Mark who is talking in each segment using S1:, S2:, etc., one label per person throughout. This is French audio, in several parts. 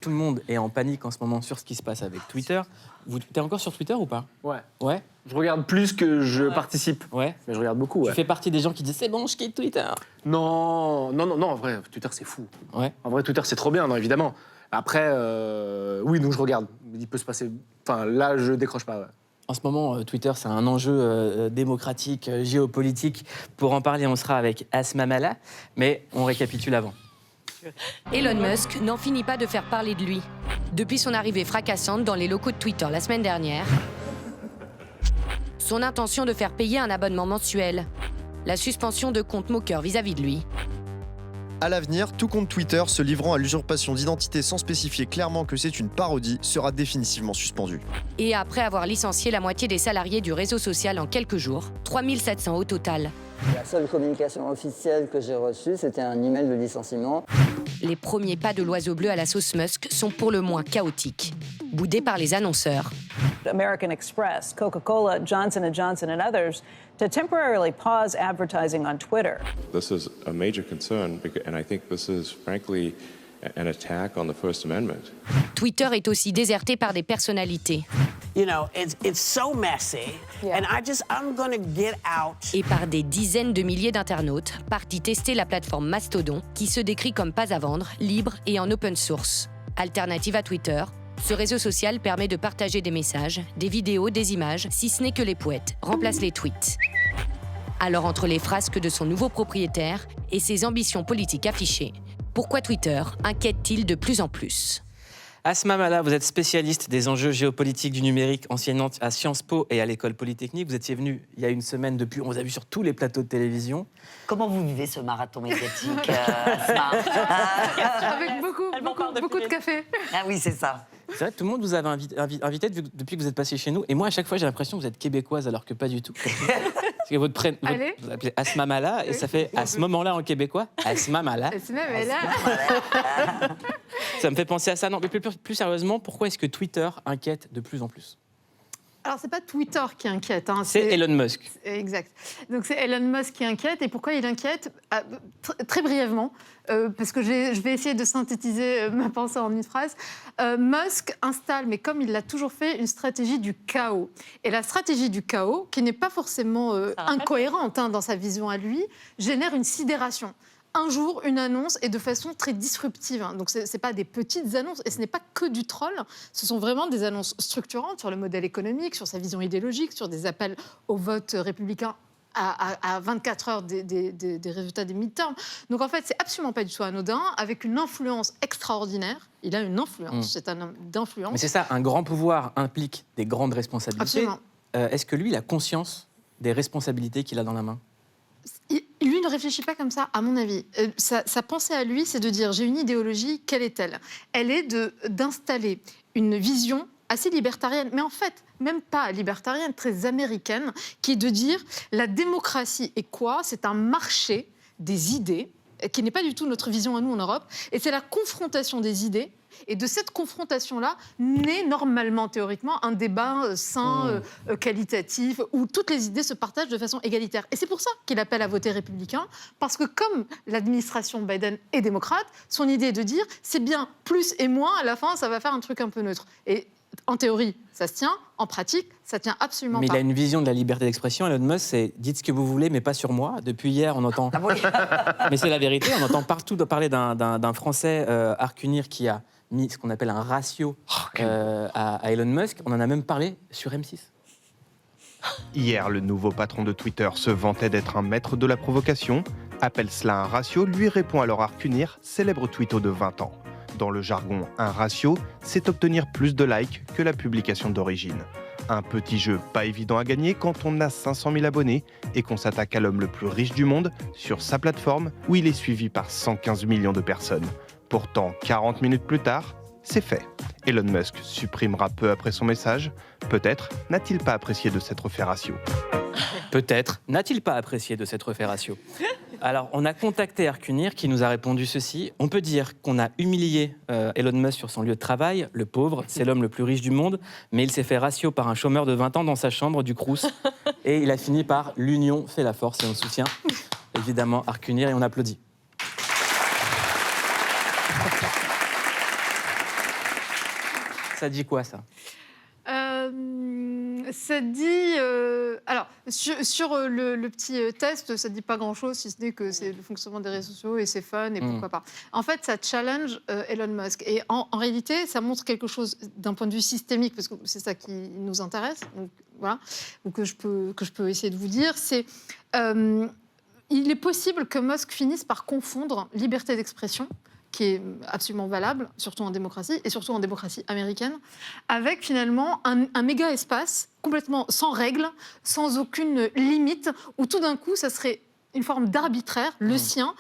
S1: Tout le monde est en panique en ce moment sur ce qui se passe avec Twitter. T'es encore sur Twitter ou pas?
S2: Ouais.
S1: Ouais.
S2: Je regarde plus que je participe.
S1: Ouais.
S2: Mais je regarde beaucoup, ouais.
S1: Tu fais partie des gens qui disent c'est bon, je quitte Twitter.
S2: Non, en vrai, Twitter c'est fou.
S1: Ouais.
S2: En vrai, Twitter c'est trop bien, non, évidemment. Après, oui, donc je regarde. Il peut se passer. Enfin, là, je décroche pas, ouais.
S1: En ce moment, Twitter, c'est un enjeu démocratique, géopolitique. Pour en parler, on sera avec Asma Mala, mais on récapitule avant.
S3: Elon Musk n'en finit pas de faire parler de lui. Depuis son arrivée fracassante dans les locaux de Twitter la semaine dernière, son intention de faire payer un abonnement mensuel, la suspension de comptes moqueurs vis-à-vis de lui.
S4: À l'avenir, tout compte Twitter se livrant à l'usurpation d'identité sans spécifier clairement que c'est une parodie sera définitivement suspendu.
S3: Et après avoir licencié la moitié des salariés du réseau social en quelques jours, 3700 au total.
S5: La seule communication officielle que j'ai reçue, c'était un email de licenciement.
S3: Les premiers pas de l'oiseau bleu à la sauce Musk sont pour le moins chaotiques. Boudés par les annonceurs.
S6: American Express, Coca-Cola, Johnson & Johnson and others to temporarily pause advertising on Twitter.
S7: This is a major concern, and I think this is frankly an attack on the First Amendment.
S3: Twitter est aussi déserté par des personnalités.
S8: You know, it's so messy, and I'm gonna get out.
S3: Et par des dizaines de milliers d'internautes partis tester la plateforme Mastodon, qui se décrit comme pas à vendre, libre et en open source. Alternative à Twitter, ce réseau social permet de partager des messages, des vidéos, des images, si ce n'est que les poètes remplacent les tweets. Alors entre les frasques de son nouveau propriétaire et ses ambitions politiques affichées, pourquoi Twitter inquiète-t-il de plus en plus ?
S1: Asma Mala, vous êtes spécialiste des enjeux géopolitiques du numérique, enseignante à Sciences Po et à l'École Polytechnique. Vous étiez venue il y a une semaine depuis, on vous a vu sur tous les plateaux de télévision.
S9: Comment vous vivez ce marathon médiatique, Asma?
S10: Avec beaucoup de café.
S9: Ah oui, c'est ça.
S1: C'est vrai que tout le monde vous avait invité depuis que vous êtes passé chez nous. Et moi, à chaque fois, j'ai l'impression que vous êtes québécoise, alors que pas du tout. Parce que votre prénom, vous appelez Asma Mala, et ça fait à ce moment-là en québécois, Asma Mala.
S10: Asma Mala.
S1: Ça me fait penser à ça. Non, mais plus sérieusement, pourquoi est-ce que Twitter inquiète de plus en plus ?
S10: Alors, c'est pas Twitter qui inquiète.
S1: C'est Elon Musk.
S10: Exact. Donc, c'est Elon Musk qui inquiète. Et pourquoi il inquiète ? Très brièvement, parce que je vais essayer de synthétiser ma pensée en une phrase. Musk installe, mais comme il l'a toujours fait, une stratégie du chaos. Et la stratégie du chaos, qui n'est pas forcément incohérente dans sa vision à lui, génère une sidération. Un jour, une annonce, et de façon très disruptive. Donc, ce n'est pas des petites annonces, et ce n'est pas que du troll. Ce sont vraiment des annonces structurantes sur le modèle économique, sur sa vision idéologique, sur des appels au vote républicain à 24 heures des résultats des midterms. Donc, en fait, c'est absolument pas du tout anodin, avec une influence extraordinaire. Il a une influence, c'est un homme d'influence.
S1: Mais c'est ça, un grand pouvoir implique des grandes responsabilités.
S10: Absolument.
S1: Est-ce que lui, il a conscience des responsabilités qu'il a dans la main ?
S10: Lui ne réfléchit pas comme ça, à mon avis. Sa pensée à lui, c'est de dire, j'ai une idéologie, quelle est-elle ? Elle est d'installer une vision assez libertarienne, mais en fait, même pas libertarienne, très américaine, qui est de dire, la démocratie est quoi ? C'est un marché des idées, qui n'est pas du tout notre vision à nous en Europe, et c'est la confrontation des idées. Et de cette confrontation-là naît normalement, théoriquement, un débat sain, qualitatif, où toutes les idées se partagent de façon égalitaire. Et c'est pour ça qu'il appelle à voter républicain, parce que comme l'administration Biden est démocrate, son idée est de dire c'est bien plus et moins, à la fin, ça va faire un truc un peu neutre. Et en théorie, ça se tient. En pratique, ça tient absolument
S1: pas. Mais il a une vision de la liberté d'expression. Elon Musk, c'est dites ce que vous voulez, mais pas sur moi. Depuis hier, on entend... Mais c'est la vérité, on entend partout parler d'un Français, Arcunir, qui a mis ce qu'on appelle un ratio à Elon Musk. On en a même parlé sur M6.
S11: Hier, le nouveau patron de Twitter se vantait d'être un maître de la provocation. Appelle cela un ratio, lui répond alors Arcunir, célèbre twitto de 20 ans. Dans le jargon, un ratio, c'est obtenir plus de likes que la publication d'origine. Un petit jeu pas évident à gagner quand on a 500 000 abonnés et qu'on s'attaque à l'homme le plus riche du monde sur sa plateforme où il est suivi par 115 millions de personnes. Pourtant, 40 minutes plus tard, c'est fait. Elon Musk supprimera peu après son message. Peut-être n'a-t-il pas apprécié de s'être fait ratio.
S1: Peut-être n'a-t-il pas apprécié de s'être fait ratio. Alors, on a contacté Arcunir qui nous a répondu ceci. On peut dire qu'on a humilié Elon Musk sur son lieu de travail. Le pauvre, c'est l'homme le plus riche du monde, mais il s'est fait ratio par un chômeur de 20 ans dans sa chambre du Crous. Et il a fini par l'union fait la force. Et on soutient évidemment Arcunir et on applaudit. Ça dit quoi, ça?
S10: Ça dit... alors, sur le petit test, ça ne dit pas grand-chose, si ce n'est que c'est le fonctionnement des réseaux sociaux et c'est fun et pourquoi pas. En fait, ça challenge Elon Musk. Et en réalité, ça montre quelque chose d'un point de vue systémique, parce que c'est ça qui nous intéresse, donc, voilà, ou que je peux essayer de vous dire, c'est... il est possible que Musk finisse par confondre liberté d'expression, qui est absolument valable, surtout en démocratie, et surtout en démocratie américaine, avec finalement un méga espace complètement sans règles, sans aucune limite, où tout d'un coup, ça serait une forme d'arbitraire, le sien,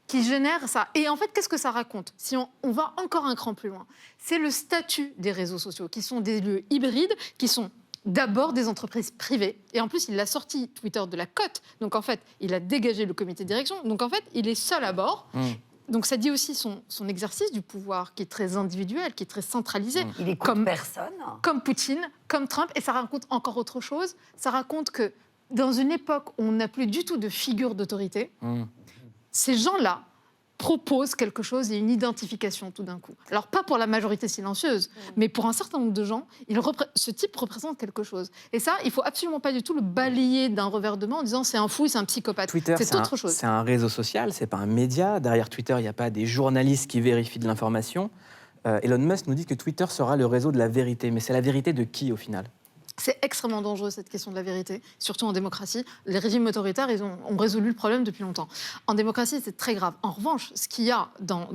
S10: qui génère ça. Et en fait, qu'est-ce que ça raconte? Si on va encore un cran plus loin, c'est le statut des réseaux sociaux, qui sont des lieux hybrides, qui sont d'abord des entreprises privées. Et en plus, il a sorti Twitter de la cote. Donc en fait, il a dégagé le comité de direction. Donc en fait, il est seul à bord. Donc ça dit aussi son exercice du pouvoir qui est très individuel, qui est très centralisé.
S9: Il est comme personne.
S10: Comme Poutine, comme Trump. Et ça raconte encore autre chose. Ça raconte que dans une époque où on n'a plus du tout de figure d'autorité, ces gens-là proposent quelque chose et une identification tout d'un coup. Alors pas pour la majorité silencieuse, mais pour un certain nombre de gens, ce type représente quelque chose. Et ça, il faut absolument pas du tout le balayer d'un revers de main en disant c'est un fou, c'est un psychopathe.
S1: Twitter,
S10: c'est autre chose.
S1: C'est un réseau social, c'est pas un média. Derrière Twitter, il n'y a pas des journalistes qui vérifient de l'information. Elon Musk nous dit que Twitter sera le réseau de la vérité. Mais c'est la vérité de qui au final?
S10: C'est extrêmement dangereux, cette question de la vérité, surtout en démocratie. Les régimes autoritaires, ils ont résolu le problème depuis longtemps. En démocratie, c'est très grave. En revanche, ce qu'il y a dans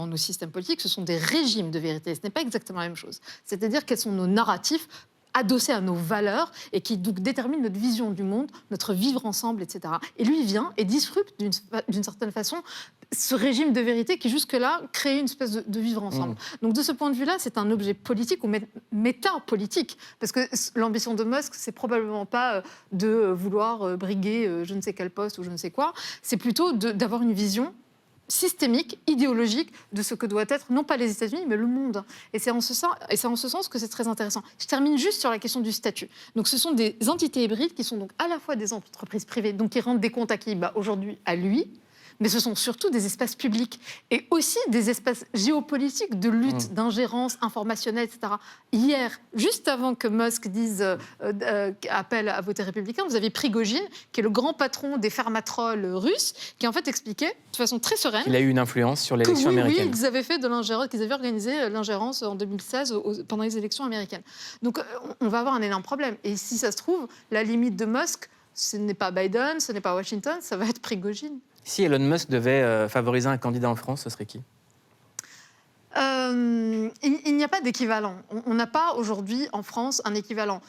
S10: nos systèmes politiques, ce sont des régimes de vérité. Ce n'est pas exactement la même chose. C'est-à-dire quels sont nos narratifs adossés à nos valeurs et qui donc déterminent notre vision du monde, notre vivre ensemble, etc. Et lui, il vient et disrupte d'une certaine façon ce régime de vérité qui jusque-là créait une espèce de vivre ensemble. Donc de ce point de vue-là, c'est un objet politique ou méta-politique. Parce que l'ambition de Musk, c'est probablement pas de vouloir briguer je ne sais quel poste ou je ne sais quoi. C'est plutôt d'avoir une vision systémique, idéologique de ce que doit être, non pas les États-Unis, mais le monde. Et c'est en ce sens que c'est très intéressant. Je termine juste sur la question du statut. Donc ce sont des entités hybrides qui sont donc à la fois des entreprises privées, donc qui rendent des comptes à qui? Aujourd'hui, à lui. Mais ce sont surtout des espaces publics et aussi des espaces géopolitiques de lutte, d'ingérence informationnelle, etc. Hier, juste avant que Musk dise appel à voter républicain, vous avez Prigojine, qui est le grand patron des pharmatrolls russes, qui en fait expliquait de façon très sereine...
S1: Il a eu une influence sur l'élection américaine.
S10: Oui, qu'ils avaient fait de l'ingérence, qu'ils avaient organisé l'ingérence en 2016 pendant les élections américaines. Donc on va avoir un énorme problème. Et si ça se trouve, la limite de Musk, ce n'est pas Biden, ce n'est pas Washington, ça va être Prigojine.
S1: Si Elon Musk devait favoriser un candidat en France, ce serait qui?
S10: Il n'y a pas d'équivalent. On n'a pas aujourd'hui en France un équivalent.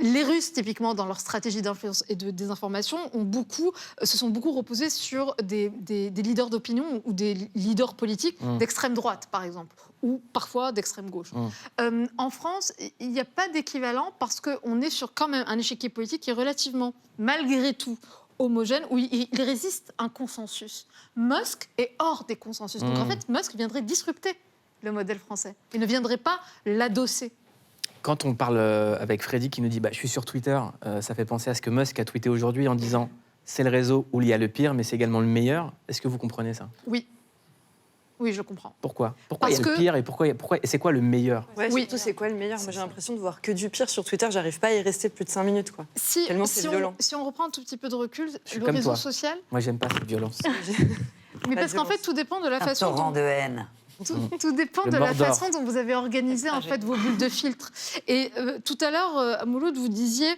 S10: Les Russes, typiquement, dans leur stratégie d'influence et de désinformation, se sont beaucoup reposés sur des leaders d'opinion ou des leaders politiques d'extrême droite, par exemple, ou parfois d'extrême gauche. En France, il n'y a pas d'équivalent parce qu'on est sur quand même un échiquier politique qui est relativement, malgré tout, homogène, où il résiste à un consensus. Musk est hors des consensus. Donc en fait, Musk viendrait disrupter le modèle français. Il ne viendrait pas l'adosser.
S1: Quand on parle avec Freddy qui nous dit je suis sur Twitter, ça fait penser à ce que Musk a tweeté aujourd'hui en disant c'est le réseau où il y a le pire, mais c'est également le meilleur. Est-ce que vous comprenez ça?
S10: Oui. Oui, je comprends.
S1: Pourquoi il y a le pire et pourquoi c'est quoi le meilleur?
S12: Oui, surtout, c'est quoi le meilleur? Moi, j'ai l'impression de voir que du pire sur Twitter. J'arrive pas à y rester plus de 5 minutes, quoi. Tellement c'est violent.
S10: Si on reprend un tout petit peu de recul, le réseau social...
S1: Moi, j'aime pas cette violence.
S10: Mais parce qu'en fait, tout dépend de la façon...
S9: Un torrent de haine.
S10: Tout dépend de la façon dont vous avez organisé en fait vos bulles de filtre. Et tout à l'heure, Mouloud, vous disiez...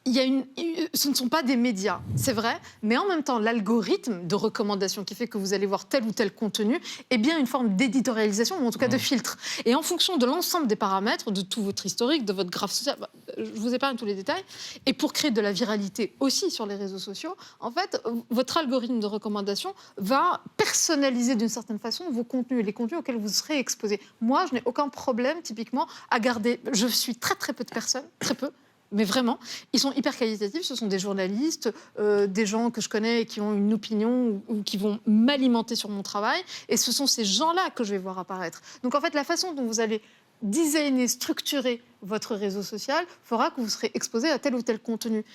S10: ce ne sont pas des médias, c'est vrai, mais en même temps, l'algorithme de recommandation qui fait que vous allez voir tel ou tel contenu est bien une forme d'éditorialisation, ou en tout cas de filtre. Et en fonction de l'ensemble des paramètres, de tout votre historique, de votre graphe social, je vous épargne tous les détails, et pour créer de la viralité aussi sur les réseaux sociaux, en fait, votre algorithme de recommandation va personnaliser d'une certaine façon vos contenus et les contenus auxquels vous serez exposés. Moi, je n'ai aucun problème, typiquement, à garder... Je suis très peu de personnes, très peu, mais vraiment, ils sont hyper qualitatifs. Ce sont des journalistes, des gens que je connais et qui ont une opinion ou qui vont m'alimenter sur mon travail. Et ce sont ces gens-là que je vais voir apparaître. Donc en fait, la façon dont vous allez designer, structurer votre réseau social fera que vous serez exposé à tel ou tel contenu.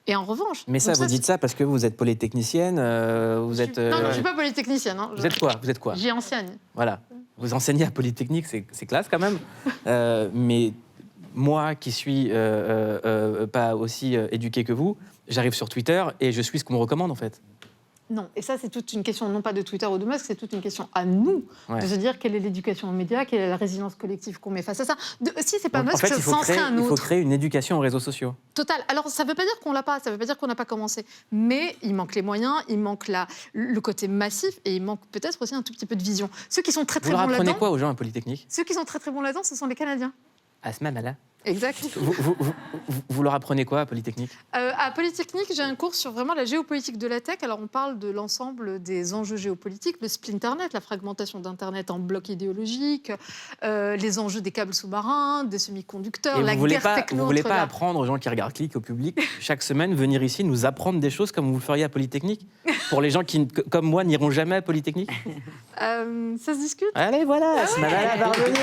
S10: Et en revanche...
S1: Mais ça, vous dites ça parce que vous êtes polytechnicienne, vous êtes...
S10: Non, je ne suis pas polytechnicienne. Hein.
S1: Vous êtes quoi?
S10: J'y enseigne.
S1: Voilà. vous enseignez à Polytechnique, c'est classe quand même. Mais moi, qui suis pas aussi éduqué que vous, j'arrive sur Twitter et je suis ce qu'on me recommande en fait.
S10: Non, et ça c'est toute une question, non pas de Twitter ou de Musk, c'est toute une question à nous, de se dire quelle est l'éducation aux médias, quelle est la résilience collective qu'on met face à ça. Si c'est pas Musk,
S1: en fait,
S10: ça en serait un autre.
S1: Il faut créer une éducation aux réseaux sociaux.
S10: Total. Alors ça ne veut pas dire qu'on l'a pas, ça veut pas dire qu'on n'a pas commencé. Mais il manque les moyens, il manque le côté massif et il manque peut-être aussi un tout petit peu de vision. Ceux qui sont très très bons là-dedans...
S1: Vous leur apprenez quoi aux gens à Polytechnique?
S10: Ceux qui sont très très bons là-dedans, ce sont les Canadiens.
S1: Asma Mala.
S10: Exact.
S1: Vous leur apprenez quoi à Polytechnique?
S10: À Polytechnique, j'ai un cours sur vraiment la géopolitique de la tech. Alors, on parle de l'ensemble des enjeux géopolitiques, le splinternet, la fragmentation d'Internet en blocs idéologiques, les enjeux des câbles sous-marins, des semi-conducteurs, la guerre techno.
S1: Vous ne voulez pas apprendre aux gens qui regardent Click, au public, chaque semaine, venir ici nous apprendre des choses comme vous le feriez à Polytechnique? Pour les gens qui, comme moi, n'iront jamais à Polytechnique?
S10: Ça se discute.
S1: Allez, voilà, Asma Mala va revenir.